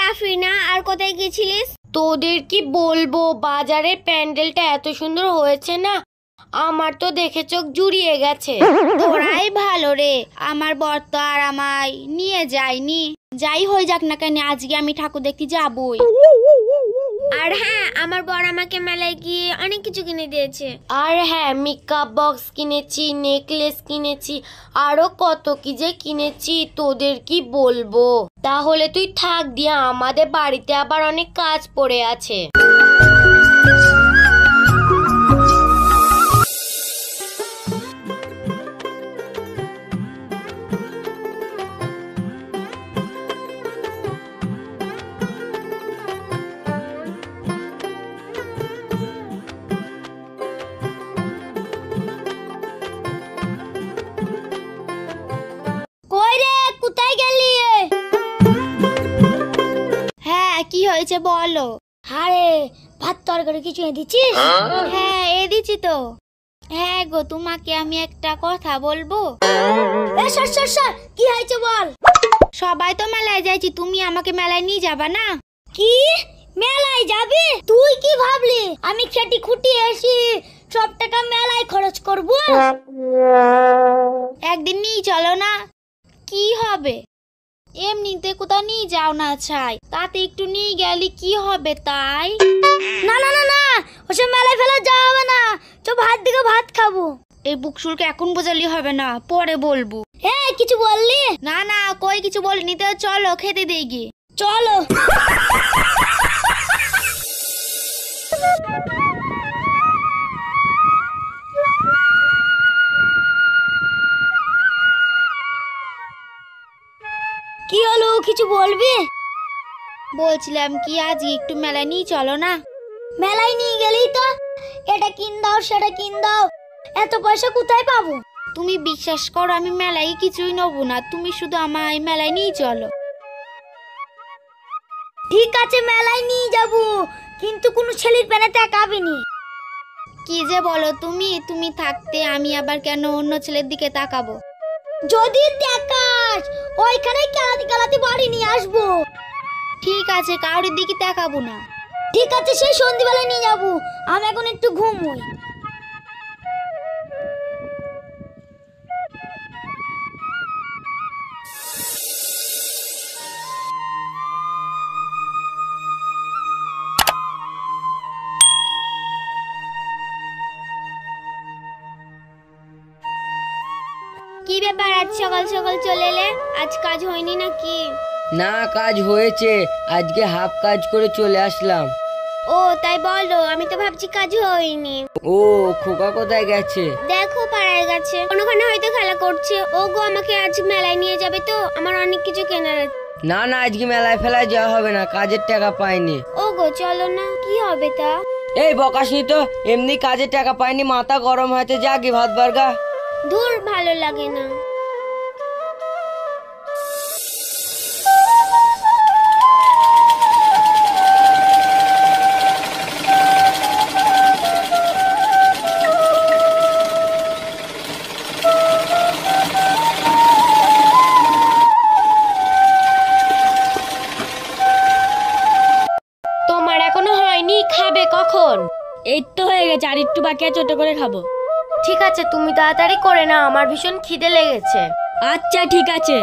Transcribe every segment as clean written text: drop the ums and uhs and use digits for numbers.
আফরিনা, আর কোথায় গেছিলিস? তোদের কি বলবো, বাজারের প্যান্ডেলটা এত সুন্দর হয়েছে না, আমার তো দেখে চোখ জুড়িয়ে গেছে। তোরাই ভালো রে, আমার বর তো আর আমায় নিয়ে যায়নি। যাই হয়ে যাক না কেন, আজকে আমি ঠাকুর দেখতে যাবই। আর হ্যাঁ, আমার বর আমাকে মেলায় গিয়ে অনেক কিছু কিনে দিয়েছে। আর হ্যাঁ, মেকআপ বক্স কিনেছি, নেকলেস কিনেছি, আরো কত কি যে কিনেছি, তোদের কি বলবো। তাহলে তুই থাক দিয়া, আমাদের বাড়িতে আবার অনেক কাজ পড়ে আছে। কি হয়েছে বলো? আরে ভাত তরকারি কিছু দিচ্ছিস? হ্যাঁ, দিচ্ছি তো। হ্যাঁ গো, তোমাকে আমি একটা কথা বলবো। কি হয়েছে বল। সবাই তো মেলায় যাইছি, তুমি আমাকে মেলায় নিয়ে যাবা না? কি মেলায় যাবি? তুই কি ভাবলি আমি খেটি খুঁটি এসি সব টাকা মেলায় খরচ করব? একদিন নিয়ে চলো না। কি হবে, এমনিতে কোথাও নিয়ে যাও না চাই, তাতে একটু নিয়ে গেলে কি হবে তাই। না না না না, ওসব মেলায় ফেলা যাওয়া হবে না, তো ভাত দিকে ভাত খাবো। এই বুক শুল্ক এখন বোঝালি হবে না, পরে বলবো। হ্যাঁ, কিছু বললি? না না, কই কিছু বলিনি তো, চলো খেতে দেই গিয়ে। চলো। কি হলো, কিছু বলবি? বলছিলাম কি, আজ একটু মেলায় নিয়ে চলো না। মেলায় নিয়ে গেলেই তো এটা কিন দাও সেটা কিন দাও, এত পয়সা কোথায় পাবো? তুমি বিশ্বাস করো, আমি মেলায় কিছুই নেবো না, তুমি শুধু আমায় মেলায় নিয়ে চলো। ঠিক আছে, মেলায় নিয়ে যাব, কিন্তু কোনো ছেলের প্যানে তাকাবিনি। কি যে বলো তুমি, তুমি থাকতে আমি আবার কেন অন্য ছেলের দিকে তাকাবো? যদি দেখাস ওইখানে কেলাতে কেলাতে বাড়ি নিয়ে আসবো। ঠিক আছে, কাউরির দিকে তাকাবো না। ঠিক আছে, সেই সন্ধ্যাবেলা নিয়ে যাবো, আমি এখন একটু ঘুমোই। কি ব্যাপার, আজ সকাল সকাল চলে এলে? আজ কাজ হয়নি নাকি? না, কাজ হয়েছে, আজকে হাফ কাজ করে চলে আসলাম। ও তাই বলো, আমি তো ভাবছি কাজ হয়নি। ও, খোকা কোথায় গেছে? দেখো পাড়ায় গেছে, কোনোখানে হয়তো খেলা করছে। ও গো, আমাকে আজ মেলায় নিয়ে যাবে তো, আমার অনেক কিছু কেনার আছে। না না, আজকে মেলায় ফেলায় যাওয়া হবে না, কাজের টাকা পাইনি। ও গো চলো না, কি হবে তা? এই বকাসনি তো, এমনি কাজের টাকা পাইনি, মাথা গরম হয়েছে, যা কি ভাত বার্গা। দূর, ভালো লাগে না। তোমার এখনো হয়নি, খাবে কখন? এই তো হয়ে গেছে, আর একটু বাকি আছে, ওটা করে খাবো। ঠিক আছে, তুমি তাড়াতাড়ি করে নাও, আমার ভীষণ খিদে লেগেছে। আচ্ছা ঠিক আছে।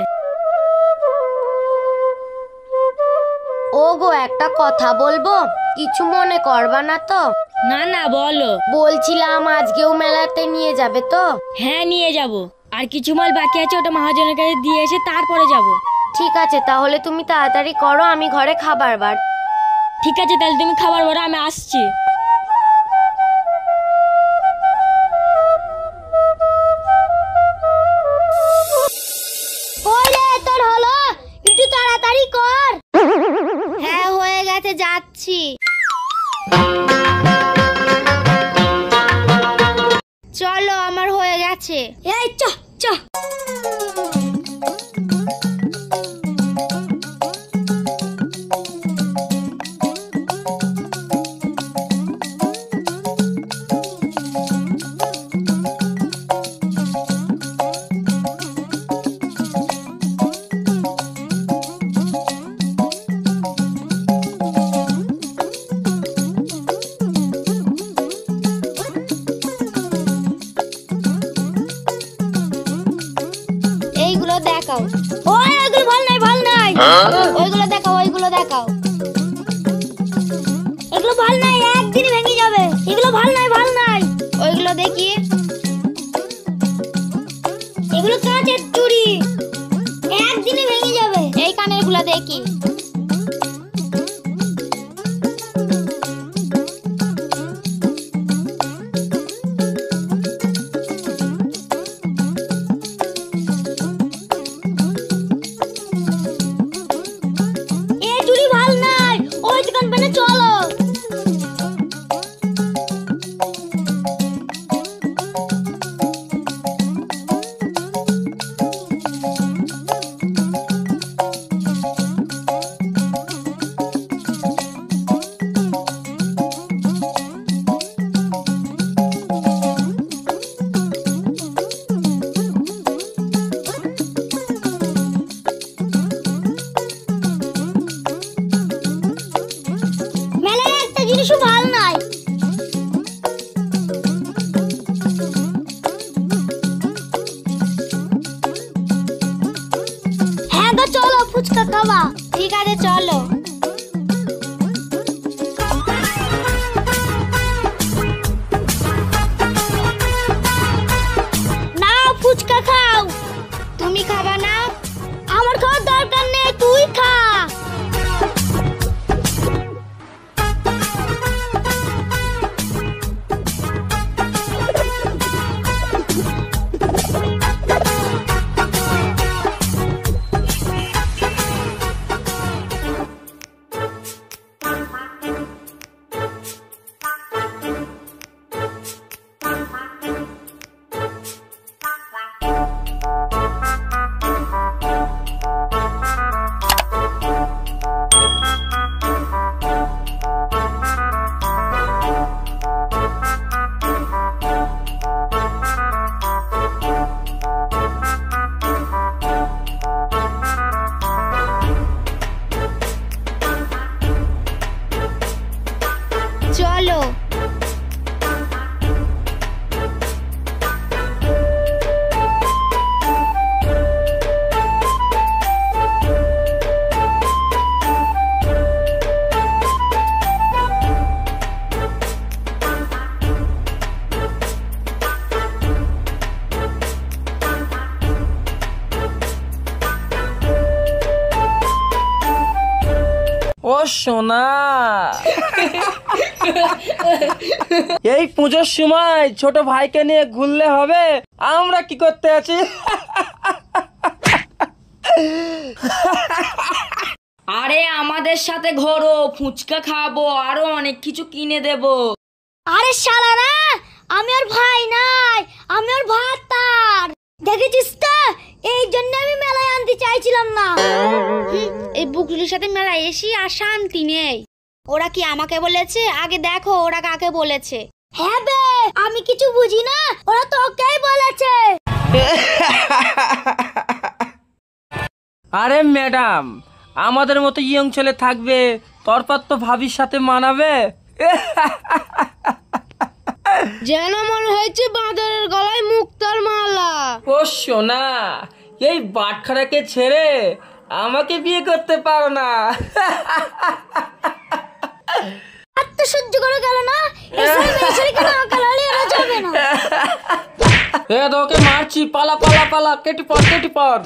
ও গো, একটা কথা বলবো, কিছু মনে করবা না তো? না না, বলো। বলছিলাম আজকেও মেলাতে নিয়ে যাবে তো? হ্যাঁ, নিয়ে যাব, আর কিছু মাল বাকি আছে, ওটা মহাজনের কাছে দিয়ে এসে তারপরে যাব। ঠিক আছে, তাহলে তুমি তাড়াতাড়ি করো, আমি ঘরে খাবার বার। ঠিক আছে, তাহলে তুমি খাবার বলো, আমি আসছি। ওরে, তোর হলো, একটু তাড়াতাড়ি কর। হ্যাঁ হয়ে গেছে, যাচ্ছি। চলো, আমার হয়ে গেছে। এই চ চ। ওইগুলো দেখাও, ওইগুলো দেখাও। এগুলো ভাল নাই, একদিনই ভেঙে যাবে। এগুলো ভাল নাই, ভাল নাই। ওইগুলো দেখি। এগুলো কাঁচের চুড়ি, একদিনই ভেঙে যাবে। এই কানের গুলো দেখি। এই চুড়ি ভাল নাই, ওই দোকান পেনে চলো। মেলায় একটা জিনিসও ভাল নাই। হ্যাঁ গো, চলো ফুচকা খাওয়া। ঠিক আছে, চলো। নাও ফুচকা খাও। তুমি খাবা না? আমার খাওয়ার দরকার নেই, তুই খা। চলো। ও সোনা, এই পুজোর সময় ছোট ভাইকে নিয়ে ঘুরলে হবে? আমরা কি করতে আছি? আরে আমাদের সাথে ঘোরো, ফুচকা খাবো, আরো অনেক কিছু কিনে দেবো। আরে শালারা, আমি ওর ভাই নাই, আমি ওর ভাতার। দেখেছিস তো, এই জন্য আমি মেলায় আনতে চাইছিলাম না। এই বুকগুলির সাথে মেলা এসি আর শান্তি নেই। ওরা কি আমাকে বলেছে? আগে দেখো ওরা কাকে বলেছে। হ্যাঁ বে, আমি কিছু বুঝি না, ওরা তোকেই বলেছে। আরে ম্যাডাম, আমাদের মতো ইয়ং ছেলে থাকবে, তারপর তো ভাবির সাথে মানাবে। যেন মনে হয়েছে বাঁদরের গলায় মুক্তার মালা। ও সোনা, এই বাটখারাকে ছেড়ে আমাকে বিয়ে করতে পারো না? আর তো সহ্য করে গেল না, এসব মেয়েছেলেকে না কালালে এরা যাবে না। এ তোকে মারছি, পালা পালা পালা, কেটে পড় কেটে পড়।